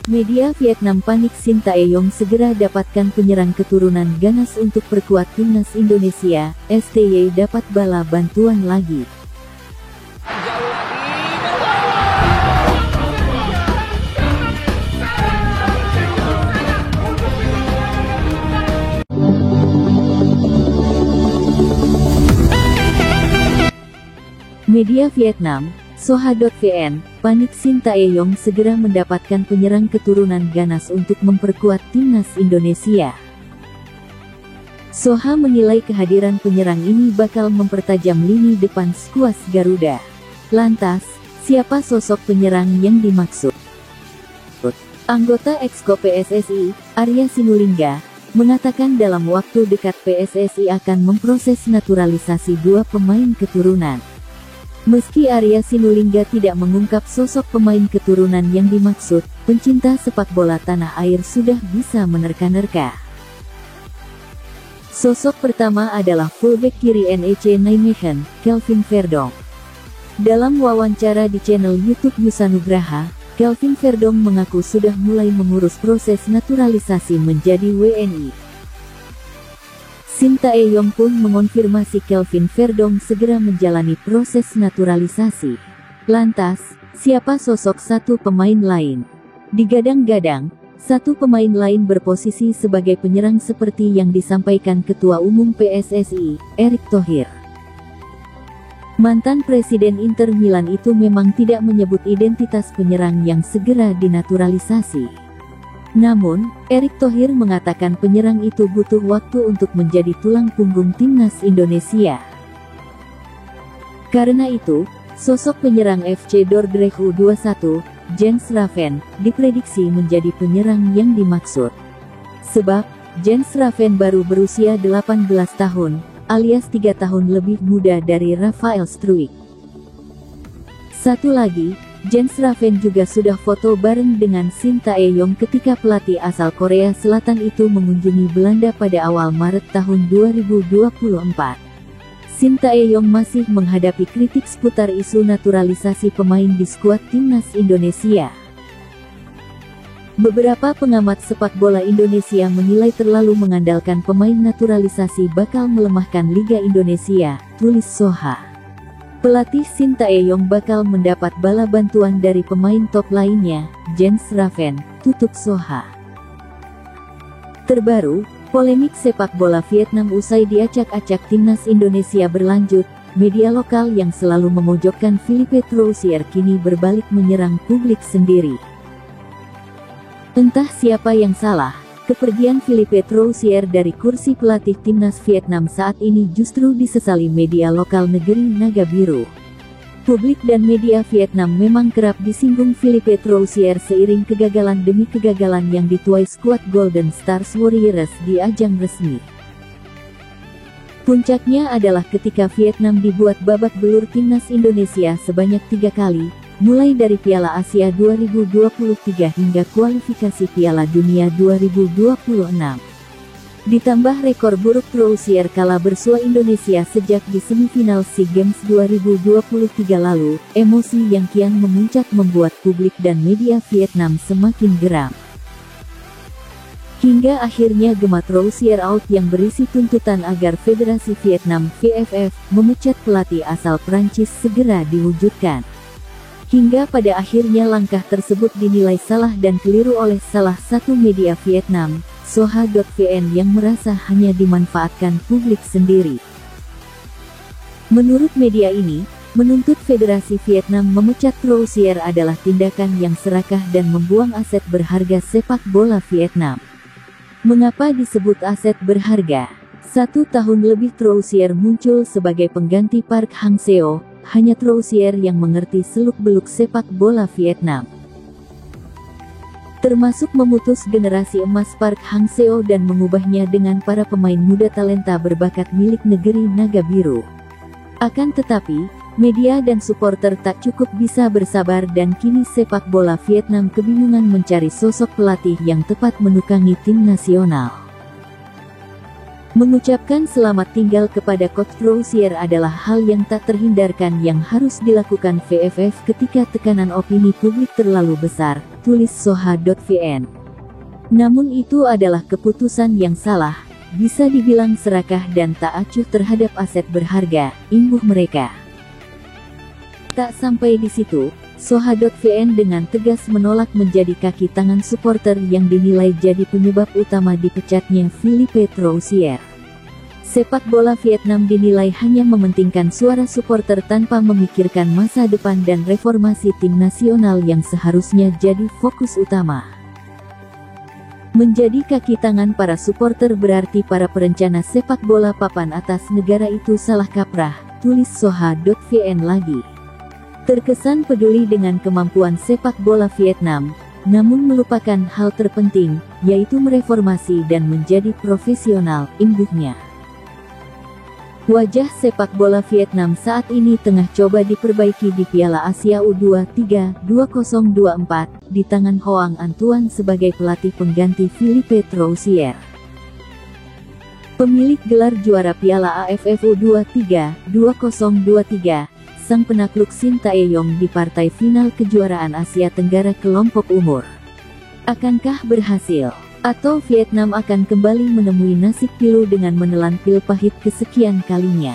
Media Vietnam panik Sintayong segera dapatkan penyerang keturunan ganas untuk perkuat timnas Indonesia, STY dapat bala bantuan lagi. Media Vietnam, Soha.vn, panik Sintayong segera mendapatkan penyerang keturunan ganas untuk memperkuat timnas Indonesia. Soha menilai kehadiran penyerang ini bakal mempertajam lini depan skuad Garuda. Lantas, siapa sosok penyerang yang dimaksud? Anggota Exco PSSI, Arya Sinulinga, mengatakan dalam waktu dekat PSSI akan memproses naturalisasi dua pemain keturunan. Meski Arya Sinulinga tidak mengungkap sosok pemain keturunan yang dimaksud, pencinta sepak bola tanah air sudah bisa menerka-nerka. Sosok pertama adalah fullback kiri NEC Nijmegen, Kelvin Verdonk. Dalam wawancara di channel YouTube Yusanugraha, Kelvin Verdonk mengaku sudah mulai mengurus proses naturalisasi menjadi WNI. Sintayong pun mengonfirmasi Kelvin Verdonk segera menjalani proses naturalisasi. Lantas, siapa sosok satu pemain lain? Digadang-gadang, satu pemain lain berposisi sebagai penyerang seperti yang disampaikan Ketua Umum PSSI, Erick Thohir. Mantan Presiden Inter Milan itu memang tidak menyebut identitas penyerang yang segera dinaturalisasi. Namun, Erick Thohir mengatakan penyerang itu butuh waktu untuk menjadi tulang punggung timnas Indonesia. Karena itu, sosok penyerang FC Dordrecht U21, Jens Raven, diprediksi menjadi penyerang yang dimaksud. Sebab, Jens Raven baru berusia 18 tahun, alias 3 tahun lebih muda dari Rafael Struijk. Satu lagi, Jens Raven juga sudah foto bareng dengan Sintayong ketika pelatih asal Korea Selatan itu mengunjungi Belanda pada awal Maret tahun 2024. Sintayong masih menghadapi kritik seputar isu naturalisasi pemain di skuad timnas Indonesia. Beberapa pengamat sepak bola Indonesia menilai terlalu mengandalkan pemain naturalisasi bakal melemahkan Liga Indonesia, tulis Soha. Pelatih Sintayong bakal mendapat bala bantuan dari pemain top lainnya, Jens Raven, tutup Soha. Terbaru, polemik sepak bola Vietnam usai diacak-acak timnas Indonesia berlanjut. Media lokal yang selalu memojokkan Philippe Troussier kini berbalik menyerang publik sendiri. Entah siapa yang salah, kepergian Philippe Troussier dari kursi pelatih timnas Vietnam saat ini justru disesali media lokal negeri Naga Biru. Publik dan media Vietnam memang kerap disinggung Philippe Troussier seiring kegagalan demi kegagalan yang dituai skuad Golden Stars Warriors di ajang resmi. Puncaknya adalah ketika Vietnam dibuat babak belur timnas Indonesia sebanyak 3 kali, mulai dari Piala Asia 2023 hingga kualifikasi Piala Dunia 2026. Ditambah rekor buruk Troussier kala bersua Indonesia sejak di semifinal SEA Games 2023 lalu, emosi yang kian memuncak membuat publik dan media Vietnam semakin geram. Hingga akhirnya gema Troussier out yang berisi tuntutan agar Federasi Vietnam (VFF) memecat pelatih asal Prancis segera diwujudkan. Hingga pada akhirnya langkah tersebut dinilai salah dan keliru oleh salah satu media Vietnam, Soha.vn yang merasa hanya dimanfaatkan publik sendiri. Menurut media ini, menuntut Federasi Vietnam memecat Troussier adalah tindakan yang serakah dan membuang aset berharga sepak bola Vietnam. Mengapa disebut aset berharga? 1 tahun lebih Troussier muncul sebagai pengganti Park Hang-seo. Hanya Troussier yang mengerti seluk-beluk sepak bola Vietnam. Termasuk memutus generasi emas Park Hang-seo dan mengubahnya dengan para pemain muda talenta berbakat milik negeri Naga Biru. Akan tetapi, media dan supporter tak cukup bisa bersabar dan kini sepak bola Vietnam kebingungan mencari sosok pelatih yang tepat menukangi tim nasional. Mengucapkan selamat tinggal kepada Coach Crozier adalah hal yang tak terhindarkan yang harus dilakukan VFF ketika tekanan opini publik terlalu besar, tulis Soha.vn. Namun itu adalah keputusan yang salah, bisa dibilang serakah dan tak acuh terhadap aset berharga, imbuh mereka. Tak sampai di situ, Soha.vn dengan tegas menolak menjadi kaki tangan supporter yang dinilai jadi penyebab utama dipecatnya Philippe Troussier. Sepak bola Vietnam dinilai hanya mementingkan suara supporter tanpa memikirkan masa depan dan reformasi tim nasional yang seharusnya jadi fokus utama. Menjadi kaki tangan para supporter berarti para perencana sepak bola papan atas negara itu salah kaprah, tulis Soha.vn lagi. Terkesan peduli dengan kemampuan sepak bola Vietnam, namun melupakan hal terpenting, yaitu mereformasi dan menjadi profesional, imbuhnya. Wajah sepak bola Vietnam saat ini tengah coba diperbaiki di Piala Asia U23 2024, di tangan Hoang Antuan sebagai pelatih pengganti Philippe Troussier. Pemilik gelar juara Piala AFF U23 2023, sang penakluk Shin Tae-yong di partai final kejuaraan Asia Tenggara kelompok umur. Akankah berhasil? Atau Vietnam akan kembali menemui nasib pilu dengan menelan pil pahit kesekian kalinya?